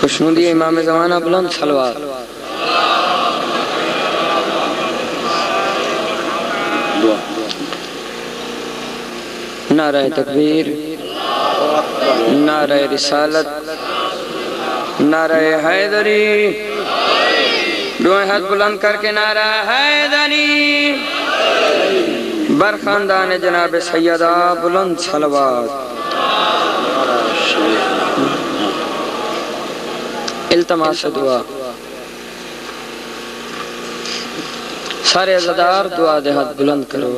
खुशनुदी इमाम ज़माना बुलंद सलवात। नारे तकबीर, नारे रिसालत, नारे हैदरी। दोनों हाथ बुलंद करके नारा हैदरी। बरखानदान जनाब सैयदा बुलंद सलवात। इल्तमास दुआ। सारे अज़ादार दुआ दे हाथ बुलंद करो।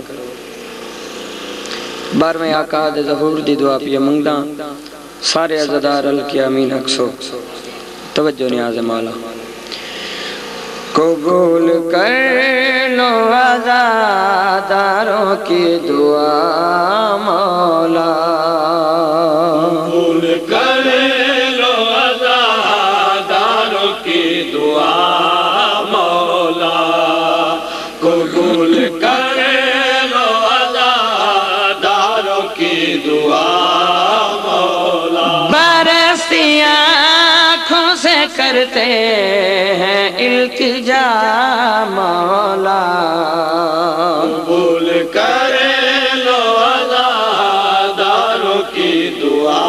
बारहवें आका दे ज़हूर दी दुआ पिया मंगदा। सारे अज़ादार अल के आमीन अक्सो। तवज्जो नियाज़ मौला। कबूल कर लो अज़ादारों की दुआ मौला। कबूल कर लो अज़ादारों की दुआ मौला। कबूल कर लो अज़ादारों की दुआ मौला। बरसी आँखों से करते हैं इल्तिजा मौला। कबूल कर लो अज़ादारों की दुआ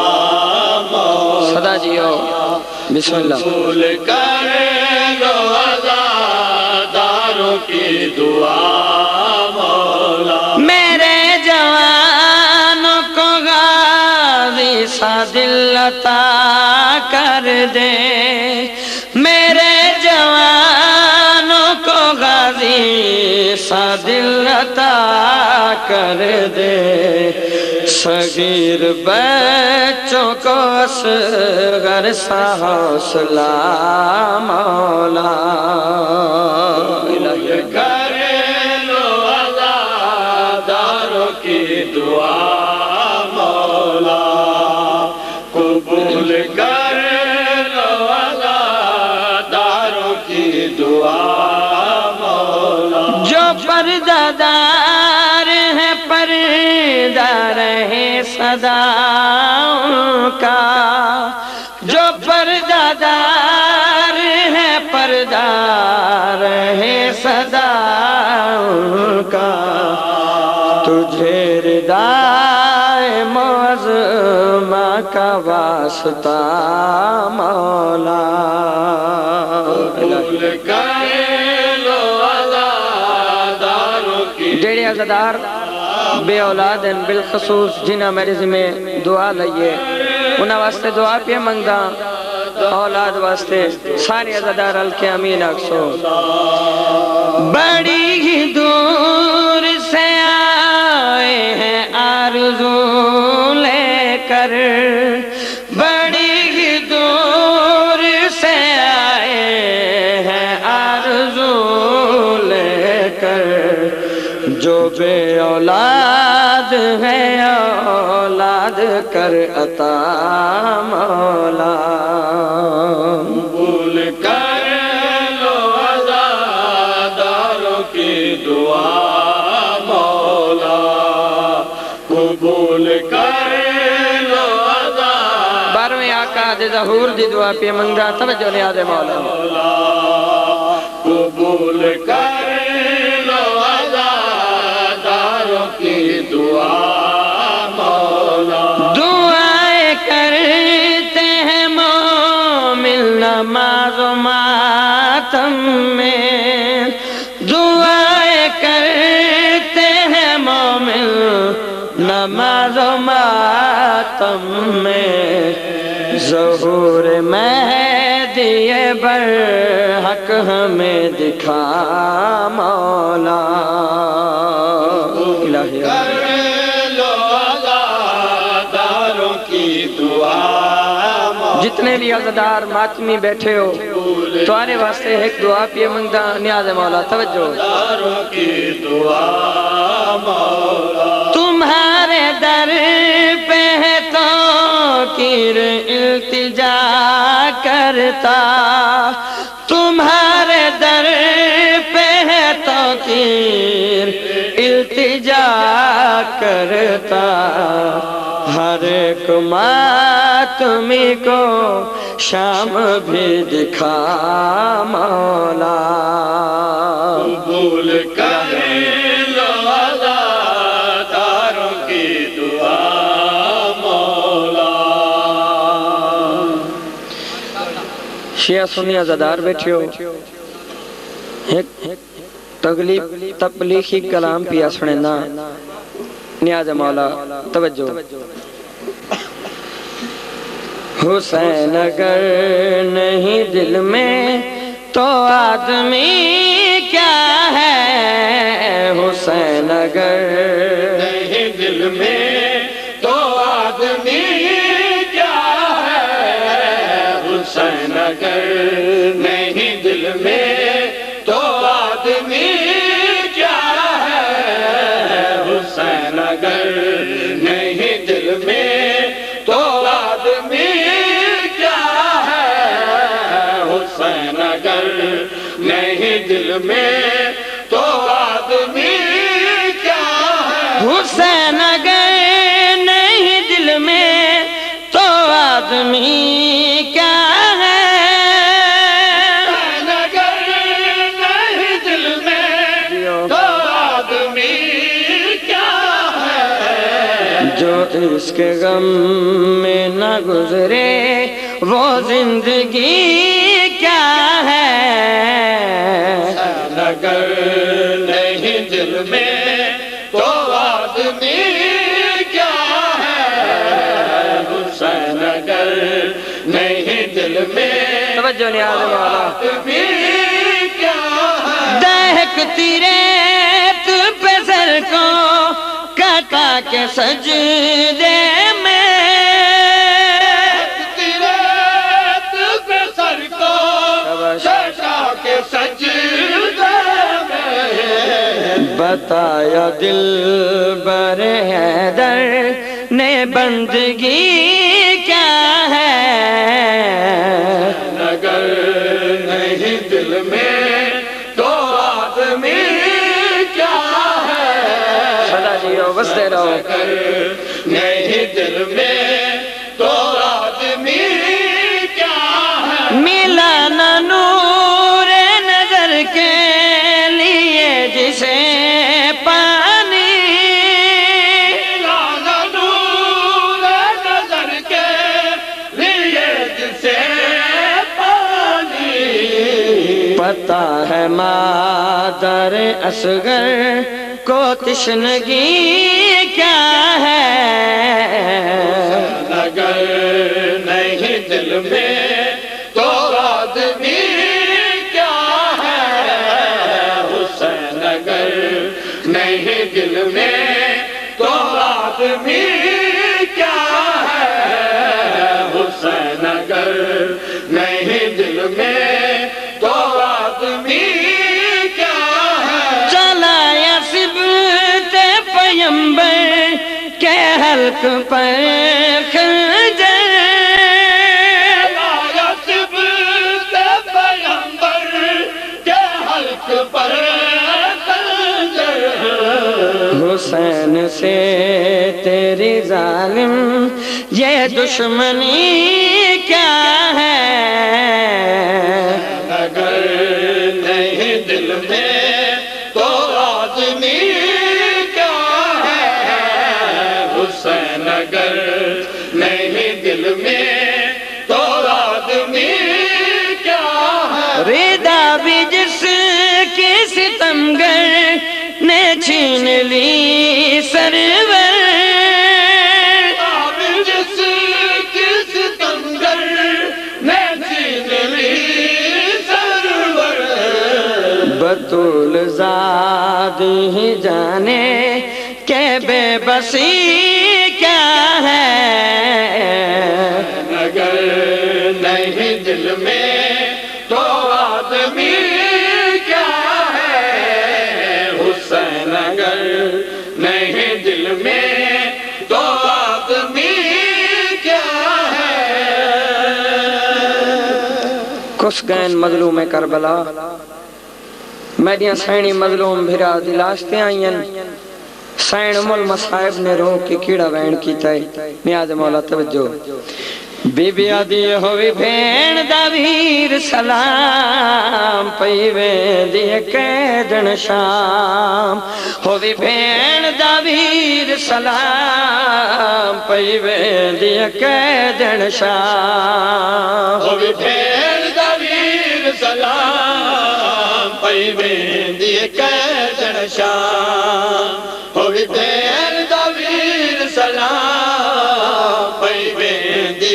मौला। सदा जियो बिस्मिल्लाह। कबूल कर लो अज़ादारों की दुआ मौला। मेरे जवानों को गाज़ी सा दिल अता कर दे। मेरे जवानों को गाज़ी सा दिल अता कर दे। सगीर बच्चों को असगर सा हौसला मौला। कर लो अज़ादारों की दुआ मौला। कबूल कर लो अज़ादारों की दुआ मौला। जो पर्दादार है पर्दा रहे सदा उनका। जो पर्दादार है पर्दा रहे सदा उनका। तुझे रिदाए मौज़मा का वास्ता मौला। कबूल कर लो अज़ादारों की। जेड़े अज़ादार बे औलाद हैं बिलखसूस जिन्हें मेरे में दुआ लइए उन्हें वास्ते दुआ पे मंगदा। औलाद वास्ते सारे अज़ादार अल के अमीन अक्सो। बड़ी ही दूर से आए हैं आरज़ू लेकर। बड़ी ही दूर से आए हैं आरज़ू लेकर। जो बे औलाद है औलाद कर अता मौला। कबूल कर लो अज़ादारों की दुआ मौला। कबूल कर लो अज़ादारों। बारहवें आका दे ज़हूर दी दुआ पे मंगदा। तवज्जो नियाज़ मौला। कबूल कर लो अज़ादारों की दुआ मौला। दुआएं करते हैं मोमिन नमाज़ व मातम में। दुआएं करते हैं मोमिन नमाज़ व मातम में। ज़हूर मेहदी बरहक हमें दिखा मौला। कर लो अज़ादारों की दुआ मौला। जितने भी अज़ादार मातमी बैठे हो तुम्हारे वास्ते एक दुआ पिए मंगदा नियाज़ मौला। तवज्जो। अज़ादारों की दुआ मौला। तुम्हारे दर पे है तो कीर इल्तिजा करता। तुम्हारे दर पे है तो कीर इल्तिजा करता। हर एक मातमी को शाम भी दिखा मौला। कबूल कर लो अज़ादारों की दुआ मौला। शिया सुन्नी अज़ादार बैठे हो, एक तबलीगी कलाम पिया सुनना। नियाज़ मौला तवज्जो। हुसैन अगर नहीं दिल में तो आदमी क्या है। हुसैन अगर नहीं दिल में तो आदमी क्या है। हुसैन अगर नहीं दिल में तो आदमी क्या है। हुसैन अगर नहीं दिल में तो आदमी क्या है। हुसैन अगर नहीं दिल में तो आदमी क्या है। हुसैन अगर नहीं दिल में तो आदमी क्या है। हुसैन अगर नहीं दिल में तो आदमी क्या है। जो इसके गम में न गुजरे वो जिंदगी क्या है। अगर नहीं दिल में तो आदमी क्या है। हुसैन अगर नहीं दिल में तवज्जो नियाज़ मौला। आदमी क्या है। दहकती रेत पे सर को कटा के सजदे में। सर को शशा के सजदे में बताया दिल बर हैदर ने बंदगी क्या है। अगर नहीं दिल में तो आदमी क्या है। सदा जियो बसते रहो। अगर नहीं दिल में तो आदमी क्या है। मिला न नूर नजर के लिए जिसे पानी। लाना नूर नजर के लिए जिसे पानी। पता है मादर असगर को तिश्नगी क्या है। अगर नहीं दिल में तो आदमी क्या है। हुसैन अगर नहीं दिल में तो आदमी क्या है। हुसैन अगर नहीं दिल में तो आदमी क्या है। चलाया सिबते पैगंबर के हल्क पर खंजर। हुसैन से तेरी जालिम ये दुश्मनी क्या है। अगर नहीं दिल में तो आदमी क्या है। हुसैन अगर नहीं दिल में तो आदमी क्या है। रिदा भी जिसके सितमगर ने छीन ली सरवर। जिसके सितमगर ने छीन ली सरवर। बतूल ज़ाद ही जाने के बेबसी क्या है। अगर नहीं दिल में तो आदमी क्या है। हुसैन अगर नहीं दिल में तो आदमी क्या है। कुछ गैन मजलूम करबला मेरिया सैनी मजलूम भिरा दिलाशते आईन। सैन मुल मसाहिब ने रो के कीड़ा वैन की तय। नियाज़ मौला तवज्जो। बीबी आदि होवी भेण दा वीर सलाम पई वेंदी कैदन शाम होवी भेण दा वीर सलाम पई वेंदी कैदन शाम होवी भेण दा वीर सलाम पई वेंदी कैदन शाम होवी भेण दा वीर सलाम पई वेंदी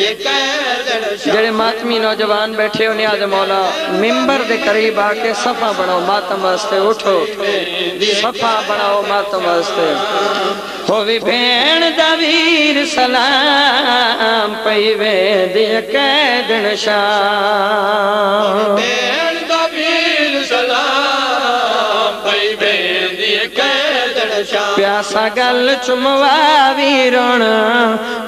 जेड़े मातमी नौजवान बैठे हो नियाज मौला मिंबर दे करीब आके सफा बनाओ मातम वास्ते उठो सफा बनाओ मातम वास्ते होवी भेण दा वीर सलाम पई वेंदी कैदन शाम भेण दा वीर सलाम पई वेंदी कैदन शाम प्यासा गल चुमवा वीरण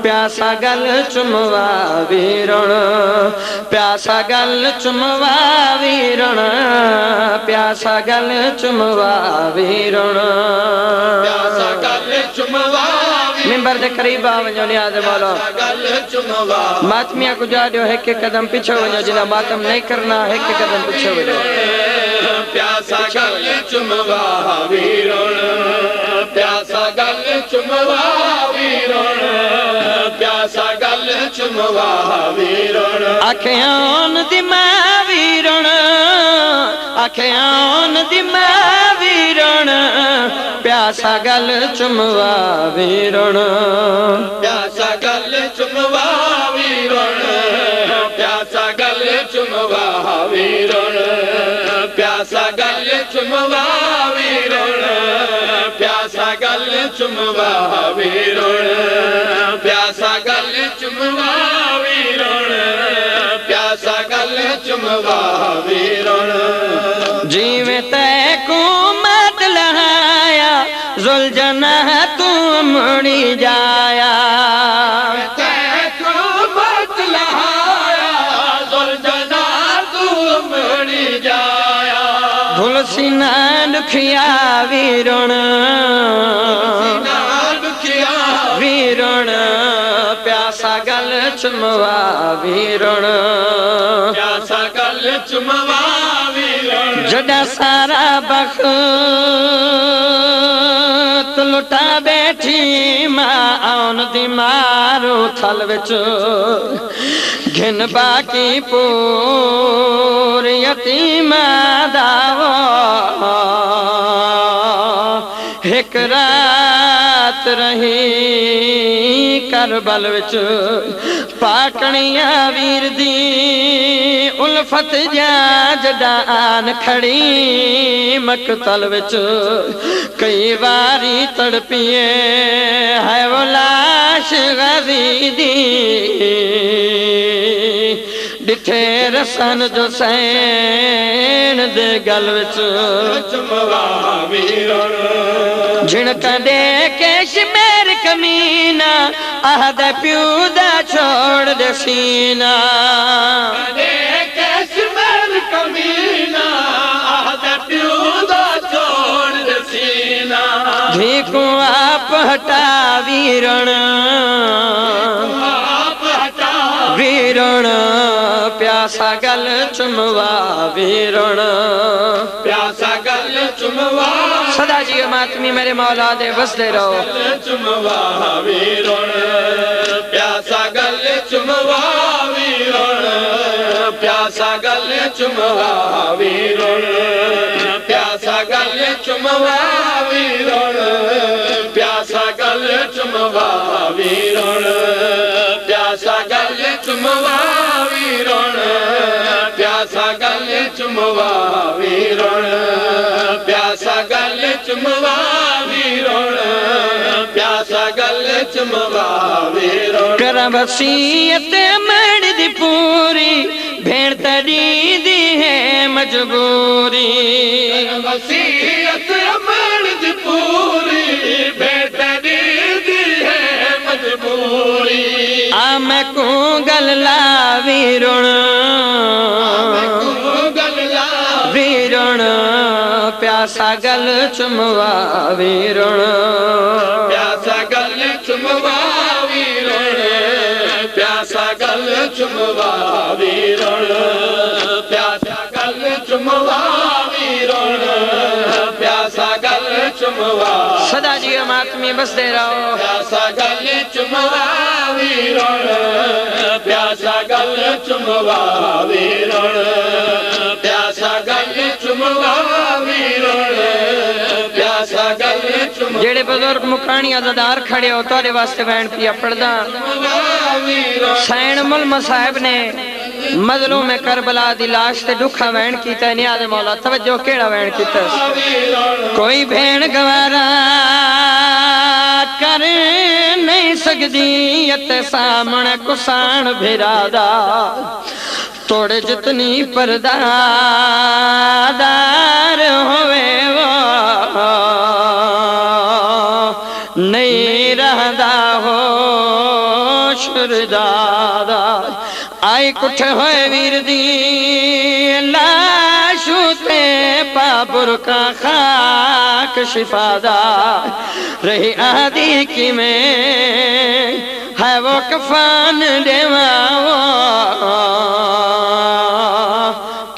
प्यासा गल चुमवा वीरण प्यासा गल चुमवा वीरण प्यासा गल चुमवा वीरण प्यासा गल चुमवा मिंबर दे करीब आ वञो नियाज़ मौला गल चुमवा मातमिया को जा दियो एक कदम पीछे वञो जिना मातम नहीं करना एक कदम पीछे वञो प्यासा गल चुमवा वीरण प्यासा गल चुमवा वीरण प्यासा गल चुमवा वीरण आखियां दिमा वीरण आखियां दिमा वीरण प्यासा गल चुमवा वीरण प्यासा गल चुमवा वीरण प्यासा गल चुमवा वीरण प्यासा गल चुमवा वीरण प्यासा गल चुमवा वीरण प्यासा गल चुमवा वीरण प्यासा गल चुमवा वीरण जीवे तै को मत लहाया जुलझना तू मुड़ी जाया तैको मत लहाया जुलझना तू मुड़ी जाया धुलसीना दुखिया वीरण वीरण प्यासा गल चुमवा वीरण प्यासा गल चुमवा वीरण जड़ा सारा बख़्त लुटा बैठी मां आउन दी मारो थल विच घिन बाकी पूर यतीमा दावो एक रात रही करबल विच पाकणिया वीर दी उल्फत जा जडान खड़ी मकतल विच कई बारी तड़पिए है वो लाश गज़ी दी डिठे रसन जो सैन दे गल विच चुमवा वीरण झिणक दे के शमेर कमीना आहद प्यू दा छोड़ दे सीना दे कश्मीर कमीना आहद प्यू दा छोड़ दे सीना धी को आप हटा वीरण आप हटा वीरण प्यासा गल चुमवा वीरण प्यासा गल चुमवा सदा जी मातमी मेरे मौला दे बसते रहो चुमवा वीरण प्यासा गल चुमवा वीरण प्यासा गल चुमवा वीरण प्यासा गल चुमवा वीरण प्यासा गल चुमवा वीरण प्यासा गल चुमवा वीरण प्यासा गल चुमवा वीरण प्यासा गल चुमवा वीरण प्यासा गल चुमवा वीरण कर वसीयत मर्द दी पूरी भेड़ तड़ी दी है मजबूरी वसीयत मर्द पूरी बेटरी दी है मजबूरी आ मैं को गल ला वीरण वीरण प्यासा गल चुमवा वीरण प्यासा गल चुमवा वीरण प्यासा प्यासा गल चुमवा वीरण प्यासा गल चुमवा वीरण प्यासा गल चुमवा सदा जी मातमी बस दे रहो प्यासा गल चुमवा वीरण प्यासा गल चुमवा वीरण प्यासा गल चुमवा वीरण प्यासा गल चुमवा जेड़े बुजुर्ग मुकानी अज़ादार खड़े हो तोरे वास्ते वैन पिया पढ़दा सैन मुल साहब ने मजलूम में करबला दी लाश ते दुखा वैन कीता नियाज़ मौला तवज्जो केड़ा वैन कीता कोई भेण गवारा कर नहीं सकदी यते सामने कुसान भिरादा तोड़े जितनी परदादार होवे वो नहीं रहदा हो शुरदादा आई कुठ होए वीर दी लाशू ते पाबुर का खाक शिफादा रही आदि की में है वो कफान देवा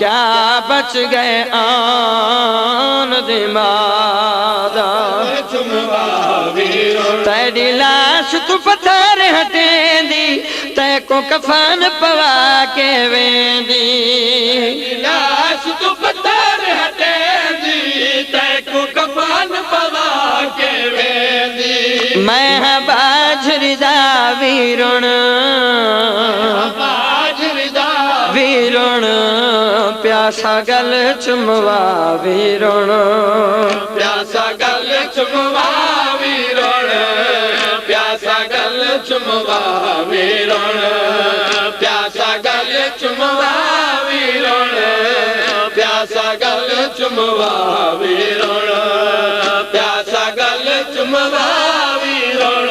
क्या बच गए आन दिमादा तेरी लाश तू पत्थर हटेंदी तै को कफन पवा के वेंदी लाश तू पत्थर हटेंदी तै को कफन पवा के वेंदी मैं बाजरिदा वीरण वीरण प्यासा गल चुमवा वीरण प्यासा गल चुमवा वीरण प्यासा गल चुमवा वीरण प्यासा गल चुमवा वीरण प्यासा गल चुमवा वीरण प्यासा गल चुमवा वीरण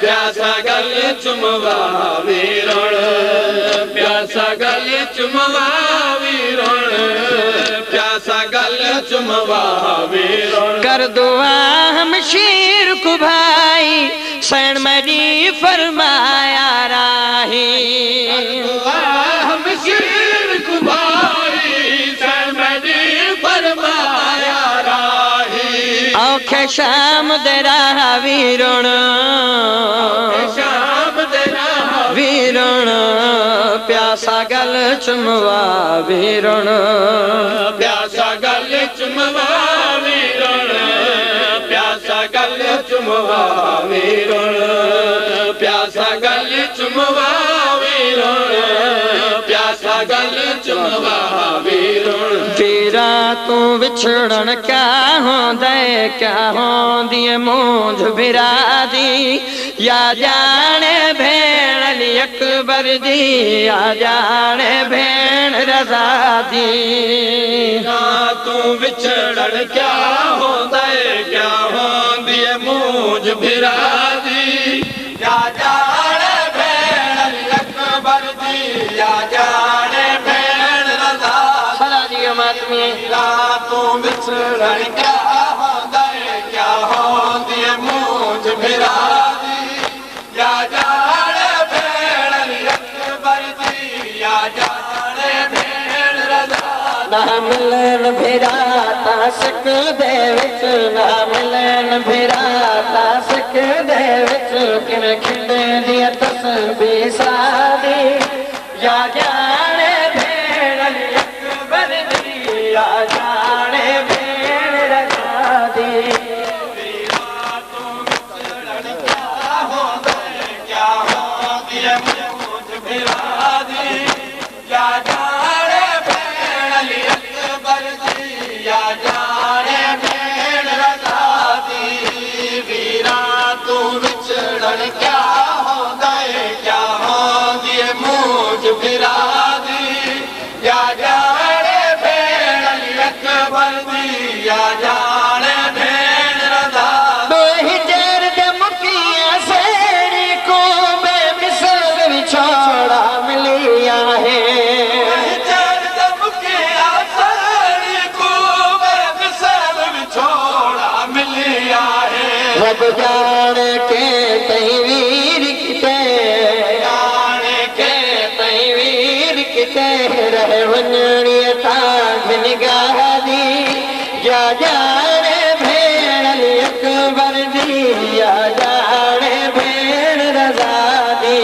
प्यासा गल चुमवा वीरण प्यासा गल चुमवा वीरण प्यासा गल चुमवा वीरण कर दुआ हम शीर को भाई सैन मरी फरमाया राही हम शीर को भाई सैन मरी फरमाया राही औखे शाम देरा वीरण शाम देरा वीरण प्यासा गल चुमवा वीरण प्यासा गल चुमवा वीरण प्यासा गल चुमवा वीरण प्यासा गल चुमवा वीरण प्यासा गल चुमवा वीरण तेरा तू विछड़न क्या होंदे क्या होंदी मूंझ बिरादी या जाने भेण अली अकबर दी या जाने भेण रज़ा दी तू विछड़न क्या होंदे क्या होंदी मूंझ बिरादी या जाने भेण अली अकबर दी या जाने भेण रज़ा सदा जी मातमी तू विछड़न क्या होंदे क्या होंदी मूंझ बिरादी या जाने भेण अली अकबर दी या जाने भेण रज़ा ना मिलन भिराता सिक दे विच ना मिलन भिराता सिक दे विच किन खिंडे दी तस्बीह सादी या जाने भेण अली अकबर दी या जाने भेण रज़ा दी क्या होंदी मूंझ बिरादी या जाने भेण अली अकबर दी या जाने भेण रज़ा दी वीरा तू विछड़न क्या होंदे क्या होंदी मूंझ बिरादी या जाने भेण अली अकबर दी या जाने भेण रज़ा छोड़ा मिलिया है रब जान के कई वीर के क्या जाने भेड़ अली अकबर दी, या जाने भेड़ रजा दी।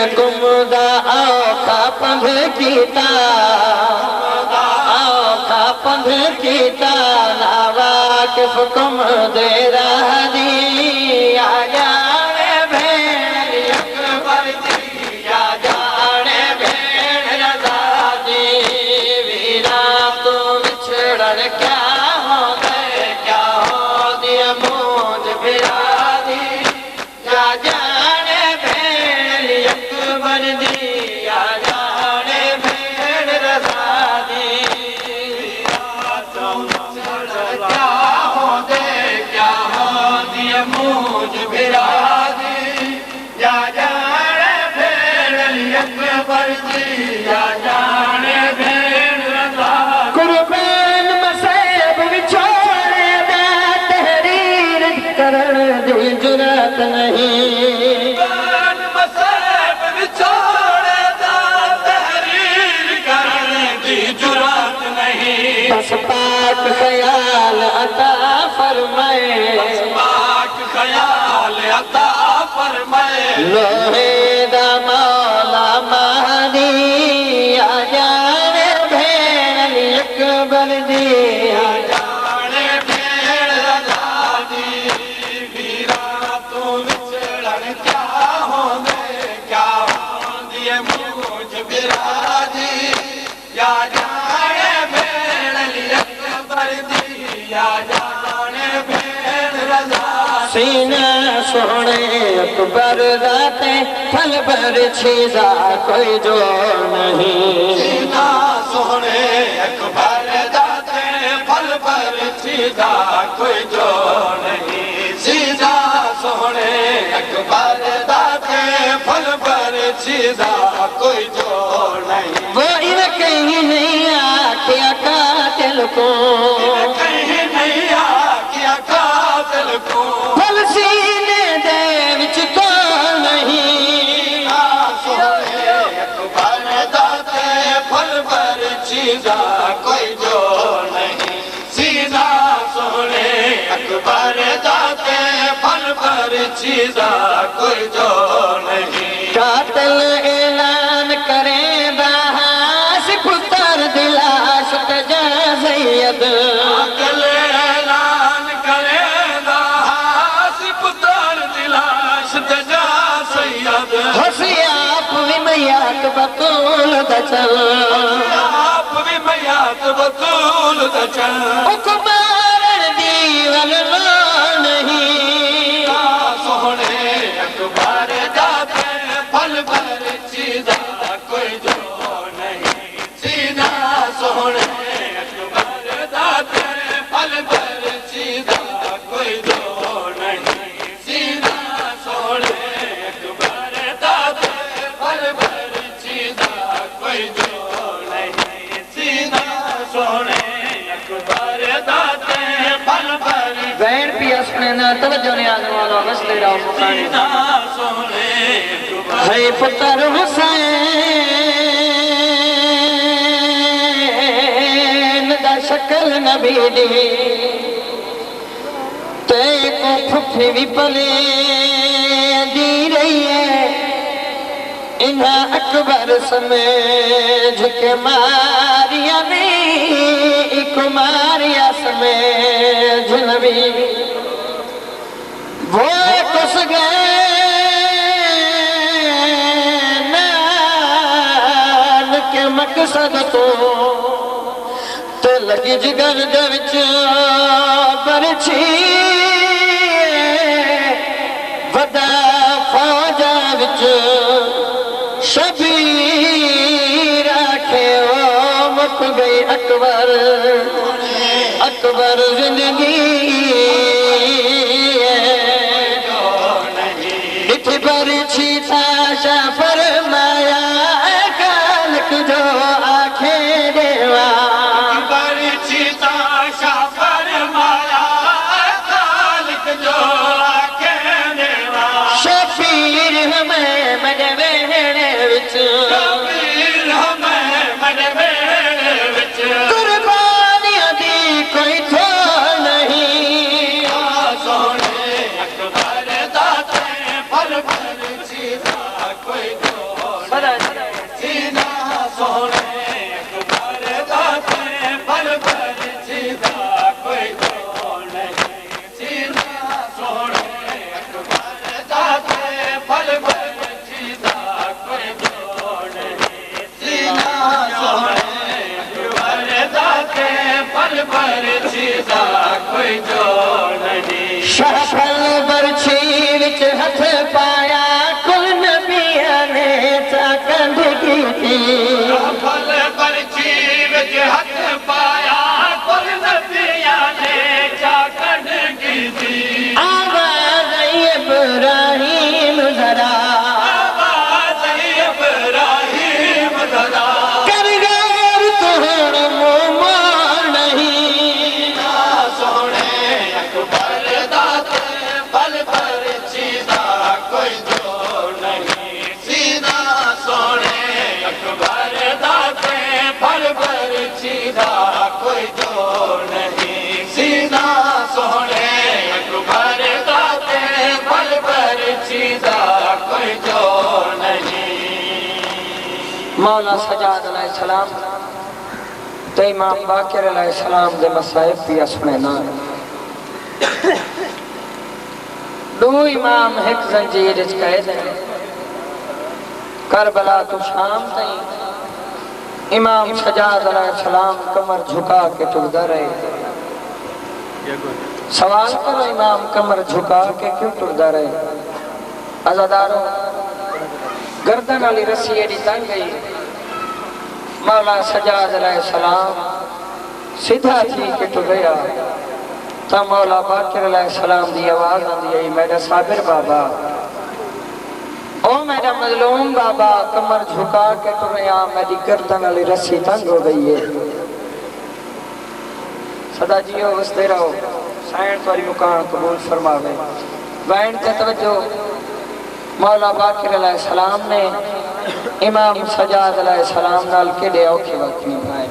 कुमदा औखा पंध कीता, औखा पंध कीता, नावा किस कुम दे दी, या जाने भेड़ अकबर दी, या जाने भेड़ रजा दी। वीरा तो बिछड़न क्या हो गए, क्या हो दिया मौज बिरा दी, या जाने भेड़ अकबर दी, या जाने भेड़ रजा दी। क्या हो दे, क्या हो दिया मौज बिरा दी, या जाने भेड़ अकबर दी, या जाने भेड़ रजा दी। कुर्बान मसैब विछोड़े दा, तहरीर करण दी जुरत नहीं। बस पाक ख्याल अता फरमाए, बस पाक ख्याल अता फरमाए, लोहे दा मौला महदी, या जाने भेड़ अली अकबर दी, या जाने भेड़ रजा दी। वीरा तू विछड़न क्या हो दे, क्या हो दिए मौज बिरा दी, या जाने भेड़ अली अकबर दी, या जाने भेड़ रजा। सीना सोने अकबर दाते फल पर छीजा कोई जो नहीं। सीना सोने अकबर दाते फल पर छीजा कोई जो नहीं। सीधा सोने अकबर दाते फल पर छीजा कोई जो नहीं। वो इन कहीं नहीं आखिया कातिल को, कहीं नहीं आखिया कातिल को, फल सीने दे विच को नहीं। सोने अकबर दाते फल पर छीजा कोई जो नहीं। सीधा सोने अकबर दाते फल पर छीजा कोई जो नहीं। कातिल ऐलान करे बहास पुत्र दिलाश तजा सैयद। कातिल ऐलान करे बहास पुत्र दिलाश तजा सैयद। होशियाप भी मैयात बतूल दचल, आप भी मैयात बतूल दचल। उकबारन दीवल लो नहीं। सोहने अकबर दाते फल पर छीजा कोई जो नहीं। सीधा सोहने अकबर दाते फल पर छीजा कोई जो नहीं। सीधा सोहने अकबर दाते फल पर छीजा कोई जो नहीं। सीधा सोहने अकबर दाते फल पर। बैन पियस में ना तवज्जो ने आने वाला मसले राव मुकानी है पुत्र हुसैन दा शक्ल नबी दी ते को फुफी भी पले दी रही है। इन्हें अकबर समय झुके मारिया में कुमारियस में जुनबी वो कुछ गए नाल के मकसद तो लगी जिगर दे विच बरछी वदा फौजा विच शबीर आखे वो मुक गई अकबर अकबर जिंदगी इठ बरछी ताशा फरमाया कालक जो आखे देवा बरछी ताशा फरमाया कालक जो आखे देवा शबीर हमें मडवेड़े विच शबीर हमें मडवेड़े विच कुर्बानियां दी कोई थोड़ नहीं सोने अकबर दाते फल बरछी दा कोई जोड़ सीना सोने अकबर दाते फल बरछी दा कोई जोड़ नहीं सीना सोने अकबर दाते फल बरछी दा कोई जोड़ नहीं सीना सोने अकबर दाते फल बरछी दा कोई जोड़ नहीं शफल बरछी विच हथ पाया कुल नबियां ने चाकंद की थी फल बरछी विच हथ पाया कुल नबियां ने चाकंड की थी आवाज इब्राहिम जरा आवाज इब्राहिम ज़रा कर गैर तुहर मोमान नहीं सोने अकबर दाते फल बरछी दा कोई जोड़ नहीं सीना सोने अकबर दाते फल बरछी दा कोई जोड़ नहीं सीना सोने अकबर दाते फल बरछी दा कोई जोड़ नहीं मौला सजाद अलैहिस्सलाम ते इमाम बाकिर अलैहिस्सलाम दे मसाइब पिया सुने ना दो इमाम एक जंजीर च कैद हैं करबला तो शाम तई इमाम सजाद अलैहिस्सलाम कमर झुका के टुरदा रहे सवाल करो इमाम कमर झुका के क्यों टुरदा रहे अज़ादारों गर्दन वाली रस्सी एडी तंग गई मौला सजाद अलैहिस्सलाम सीधा थी के टुर गया तो मौला बाकिर अलैहिस्सलाम दी आवाज आंदी आई मेरा साबिर बाबा ओ मेरा मजलूम बाबा कमर झुका के टुर गया मेरी गर्दन वाली रस्सी तंग हो गई है सदा जियो वसते रहो साइंस वाली मुकाम कबूल फरमावे वैन ते तवज्जो मौला बाकिर अलैहिस्सलाम ने इमाम सजाद अलैहिस्सलाम नाल केड़े औखे वक्त निभाए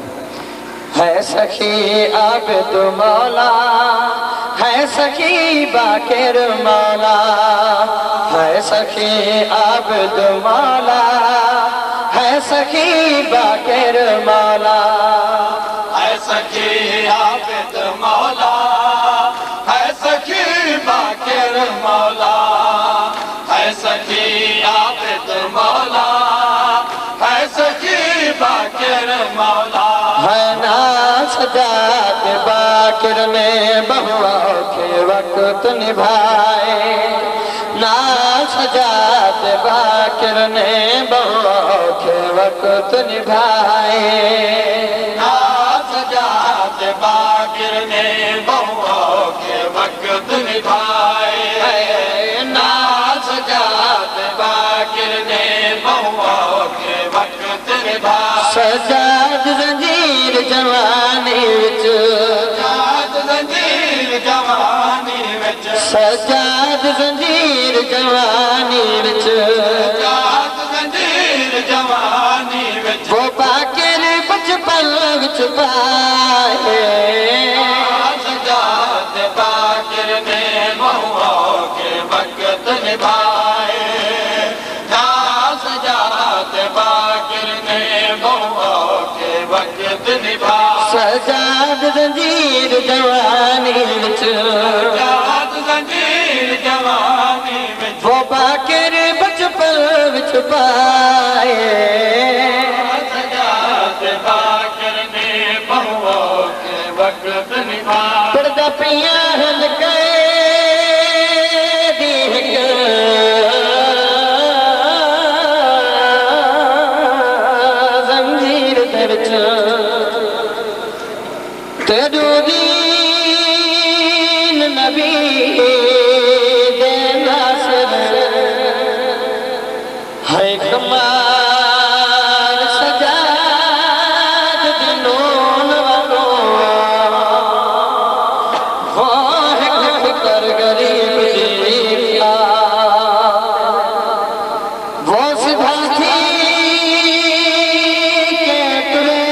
है सखी आबिद मौला है सखी बाकिर मौला है सखी आबिद मौला है सखी बाकिर मौला है सखी आबिद मौला है सखी बाकिर मौला है सखी आबिद मौला है सखी बाकिर मौला है ना सजाद बाकिर ने बहुआ के वक्त निभाए ना सजाद बाकिर ने बहुआ के वक्त निभाए सजाद बाकिर ने बहुओं के वक्त निभाए ना सजाद बाकिर ने बहुओं के वक्त निभाए सजाद जंजीर जवानी विच सजाद जंजीर जवानी विच सजाद जंजीर जवानी विच सजाद जंजीर जवानी विच वो बाकिर बचपन विच पाए सजाद बाकिर ने बहुओं के वक्त निभाए ना सजाद बाकिर ने बहुओं के वक्त निभाए सजाद जवानी विच जात जंजीर जवानी विच वो बाकर बचपन विच पाए सजात बाकर ने बहुओं के वक्त निभाए पड़दा पिया हल्के जंजीर दे विच तेरू दीन नबी दे नासर है कमाल सजाद दिनों वालो वो है कर गरीब दी वो सिधा थी के तुरे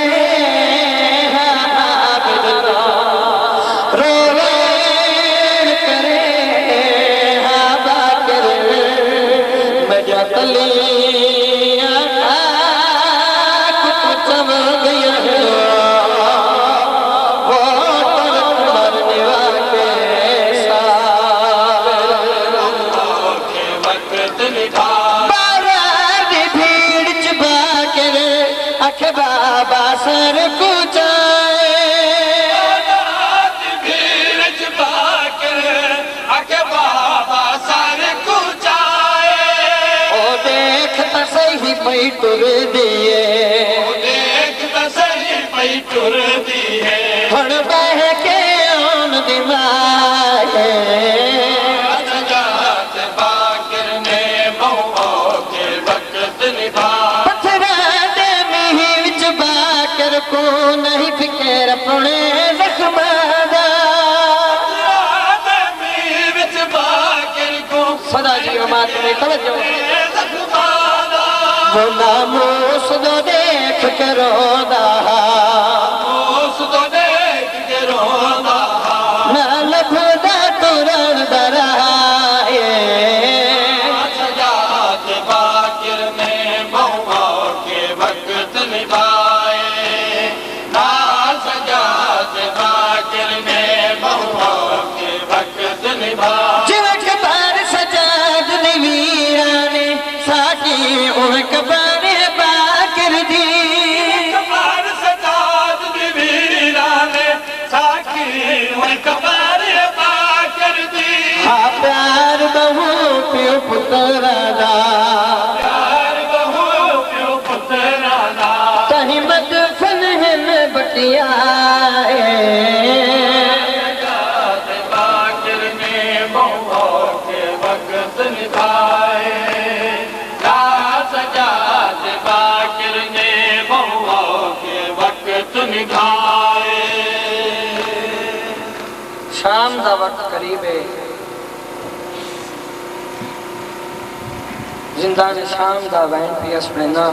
बाबा सर सही पई टुर दिए देख तो सही पई टुर दिए हण बह के आन दिमाए सजात बाकर ने बहुओं के वक्त निभाए पत्थरा दे मीह विच बाकर को नहीं फिकर अपने जख्मा दा विच बाकर को सदा जी मात में तवज्जो जख्मा वो नामूस दो देख के रोदा उस तो देख के रोंदा ना लभदा तुरन दराए सजात बाकर ने बहुओं के वक्त निभाए ना सजात बाकर ने बहुओं के वक्त निभाए जिवक बार सजाद वीरा ने साकी उनक बारे बाकर दी कबार सजाद वीरा ने साकी हुई कबार बाकर दी हाँ प्यार बहु प्यो पुत्र दा प्यार बहु प्यो पुत्रा दा कहीं मत फन हिन बटियाए सजात बाकर ने बहुओं के वक्त निभाए ना सजात बाकर ने बहुओं के वक्त निभाए शाम दा वक्त करीब है जिंदाने शाम दा वैन पियस पड़ना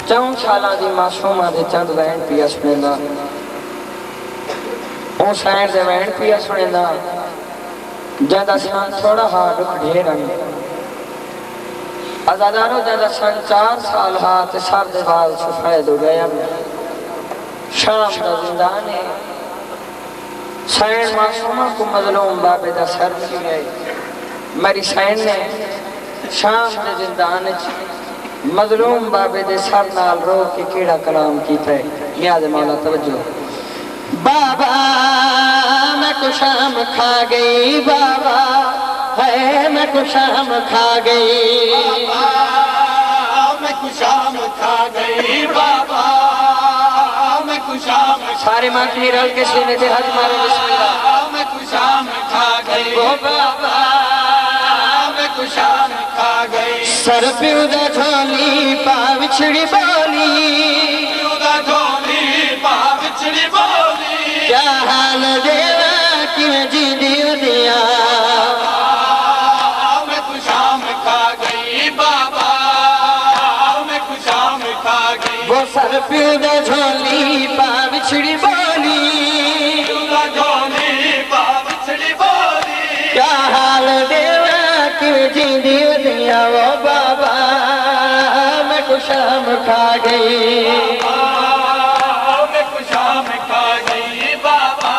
4 साल दी मासूमा दे चंद वैन पियस पड़ना ओ सैन दे वैन पियस पड़ना ज्यादा सान थोड़ा हा दुख ढेर आजादारो ज्यादा सन 4 साल हा ते सर दे बाल सफेद हो गए शाम दा जिंदान है सैन मासूमा को मजलूम बाबे दा सर की है मेरी सैन ने शाम दे जिंदान मजलूम बाबे दे सर नाल रो के केड़ा कलाम कीता है नियाज़ मौला तवज्जो बाबा मैं को शाम खा गई बाबा है मैं को शाम खा गई मैं कुशाम खा गई बाबा मैं कुशाम सारे माखनी रल के सीने से हाथ मारो बिस्मिल्लाह मैं कुशाम खा गई ओ बाबा मैं कुशाम खा गई सर प्यूदा झोली पा बिछड़ी बोली उदा झोली पा बिछड़ी बोली क्या हाल देवा कि जी दिया मैं कुशाम खा गई बाबा मैं कुशाम खा गई वो सर प्यूदा झोली पा बिछड़ी बोली उदा झोली पा बिछड़ी बोली क्या हाल देवा कि जी दिया वो बाबा मैं कुशाम खा गई मैं कुशाम खा गई बाबा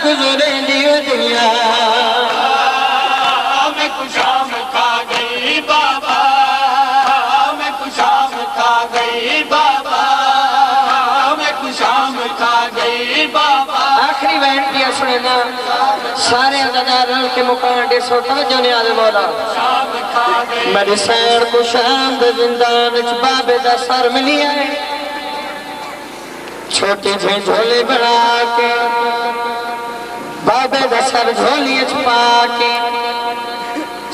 गुजरे दियो दुनिया मैं कुशाम खा गई बाबा मैं कुशाम खा गई बाबा मैं कुशाम खा गई बाबा आखिरी वैन दिया सुने ना सारे अदादार के मुकान दे सोता जो ने आले मौला शाम खा गई मेरी सैन को शाम दे जिंदान च बाबे दा सर मिली है छोटी सी झोली बना के बाबे दा सर झोली च पा के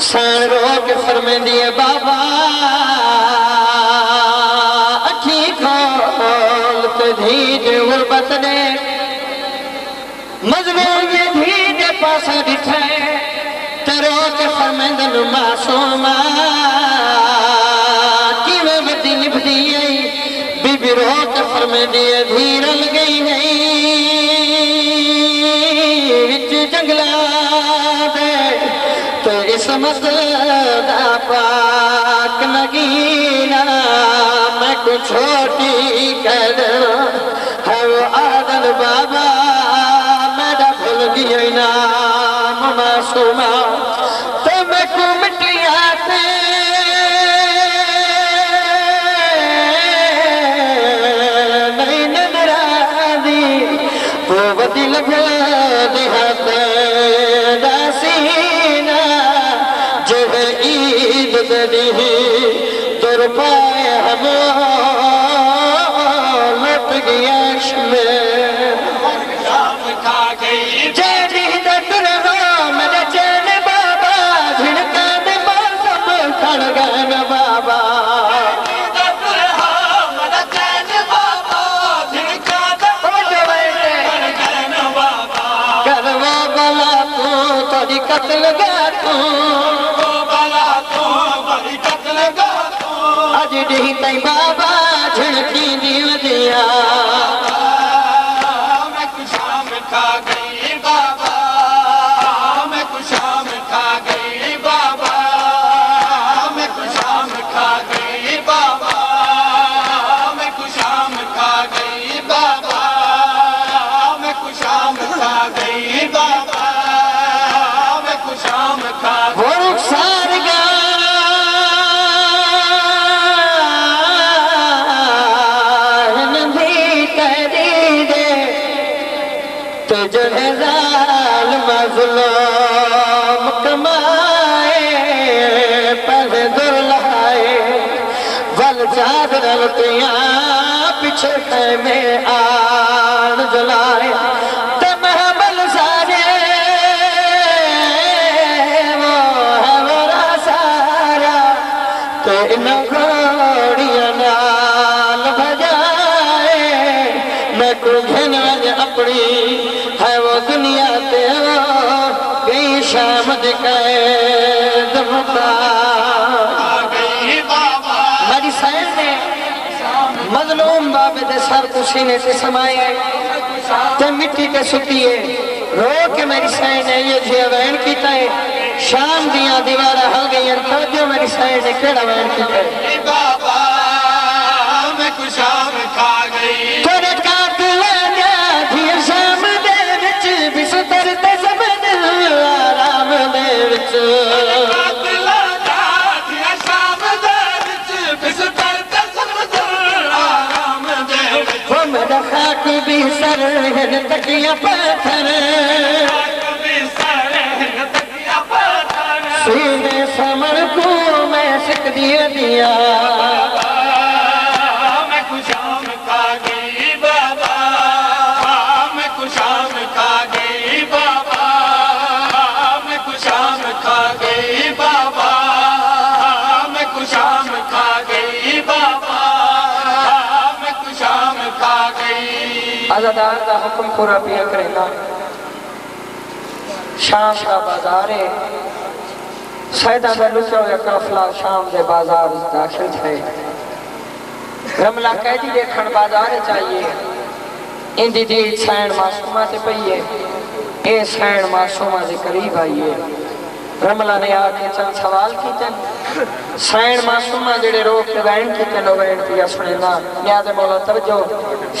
सैन रो के फरमेंदी है बाबा अखी खोल ते धीज गुरबत ने मजबूर ये धीज पासा दिखे तेरो के फरमेंदन मासूमा किवे बदी निभदी आई बीबी रो के फरमेंदी है धीरल गई नहीं विच जंगला दे तो इस मसदा पाक नगीना मैं कुछ छोटी कर है वो आदल बाबा मेरा भूल गया नाम मासूमा तो मैं को मिटिया थे नहीं नजरादी वो बदी लगा देहात दासीना जो है ईद दरी दुर पाए हम लट गया में शाम खा गई जेडी दर हो मेरे चैन बाबा झिड़का दे सब खड़ गए बाबा करवा बला तू तोरी कत्ल गा तू अज डी तई बाबा झिड़की दियो दिया मैं कुशाम खा गई बाबा मैं कुशाम खा गई बाबा मैं कुशाम खा गई बाबा मैं कुशाम खा गई बाबा मैं कुशाम खा गई बाबा मैं कुशाम खा वो रुखसार गा जो है जालिम ज़ुल्म कमाए पर दुल्हाए वल चादर तिया पीछे खैमे आन जलाए ते महबल सारे वो है बड़ा सारा तो इन घोड़ियां नाल बजाए मैं को घन अपनी है वो दुनिया ते गई शाम कैद गई बाबा मेरी सैन ने मजलूम बाबे दे सर को सीने से समाए ते मिट्टी ते सुतिए रो के मेरी सैन ने ये जी वैन कीता है शाम दिया दीवारा हल गई तो जो मेरी सैन ने केड़ा वैन कीता है बाबा मैं कुशाम खा गई तेरे कातिल ने शाम दे विच बिस्तर ते सबन आराम दे विच मेरा खाक भी सर तकिया पत्थर सीने समर को मैं सिक दिया मैं कुशाम खा गई बाबा मैं कुशाम खा गई बाबा मैं कुशाम खा गई बाबा मैं कुशाम खा गई बाबा मैं कुशाम खा गई आजादार का हुक्म पूरा पिया करेगा शाम का बाजार है सैदा का लुचा हुआ काफिला शाम के बाजार दाखिल थे रमला कैदी देखन बाजार चाहिए इंदी दी सैन मासूमा से पई है ए सैन मासूमा के करीब आइए रमला ने आके चंद सवाल कीते सैन मासूमा जेड़े रोक के वैन कीते नो वैन पिया सुनेना याद मौला तवज्जो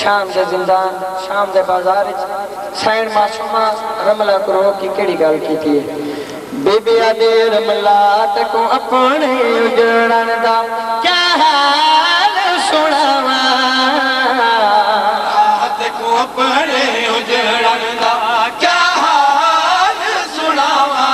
शाम दे जिंदान शाम दे बाजार सैन मासूमा रमला को रोक की केड़ी गल कीती है बेबी आदे रमला तको अपने उजड़न दा क्या हाल सुनावा तको अपने उजड़न दा क्या हाल सुनावा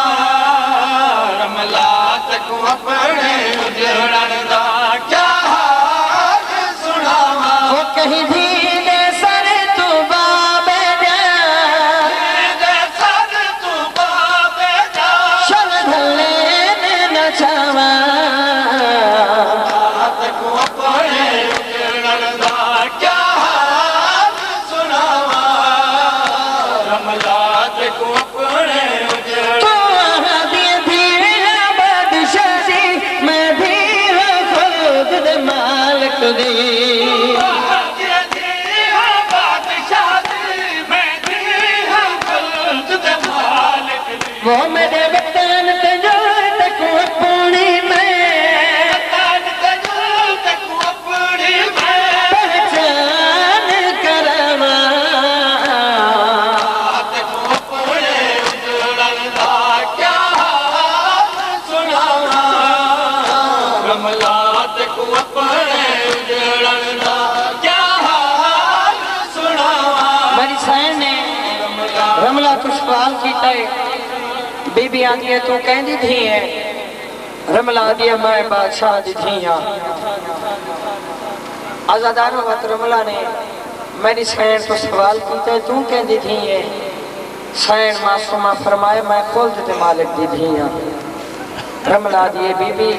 रमला तको अपने उजड़न दा क्या हाल सुनावा वो कहीं भी दे सर तू बाबे जा दे सर तू बाबे जा चल धले न चावा तको अपने उजड़न दा क्या हाल सुनावा रमला तको अपने उजड़न तू वहाँ भी है बादशाही मैं भी हूँ खुद दे मालिक दी वो मेरे वतन ते जो तक अपनी मैं पहचान करवा मेरी सैन ने रमला को सवाल किया है बीबी आती है तू कहती थी है रमला दिया मैं बादशाह दी थी हाँ आजादारों वक्त रमला ने मेरी सैन तो सवाल किया तू कहती थी है सैन मासूमा फरमाए मैं खुद दे मालिक दी थी हाँ रमला दिए बीबी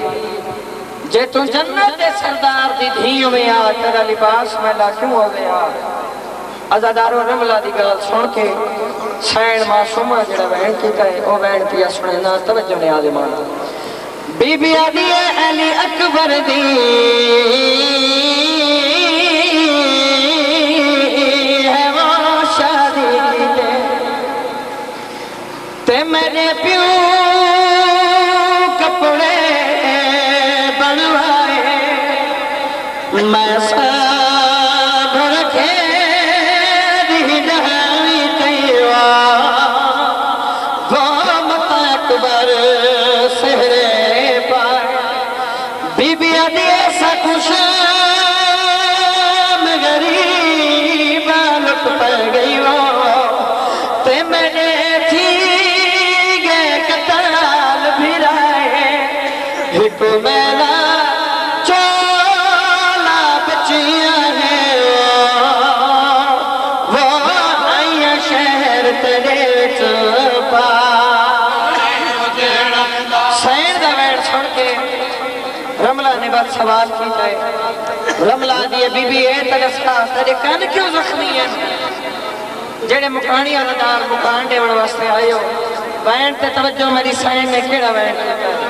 जे तू जन्नत दे सरदार दी थी में आ तेरा लिबास मैला क्यों हो गया आजादारों रमला दी गल सुन के सैन मासूमा जड़ा वैन कीता है ओ वैन पिया सुनना तवज्जो ने आदे मान बीबी आदी है अली अकबर दी है वो शादी कीते ते मेरे प्यो कपड़े बनवाए मैं सब रखे मेरा चोला बचिया है वो आया शहर तेरे चुपा सैन दा वैन सुन के रमला ने बस सवाल किया है रमला दिए बीबी ए तरसता तेरे कान क्यों जख्मी है जेड़े मुकानी अदादार मुकान देवन वास्ते आयो वैन ते तवज्जो मेरी सैन ने केड़ा वैन कीता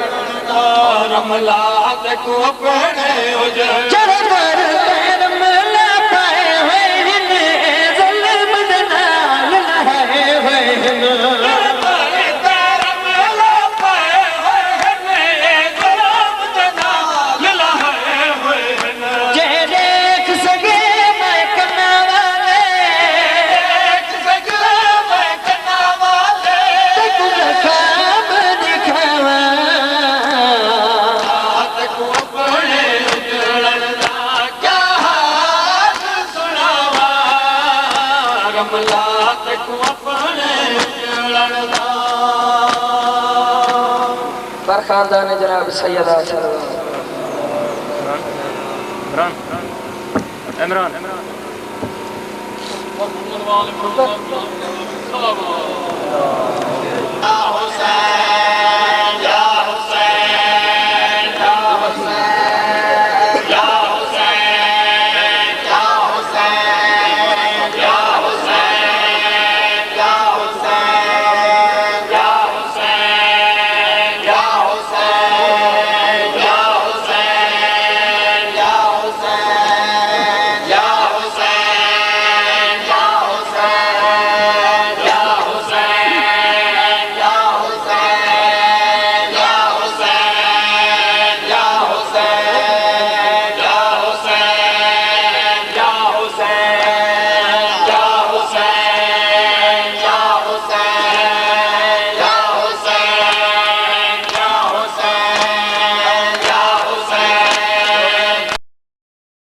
रमला तको अपने उजड़ चढ़ कर रमला पाए हुए हैं ज़ुल्म दे नाल लहे हुए हैं रमला पाए हुए हैं ज़ुल्म दे नाल लहे हुए हैं जे देख सके मैं करना वाले देख सके मैं करना वाले तक काम दिखावा खानदान जनाब सैयदा इमरान इमरान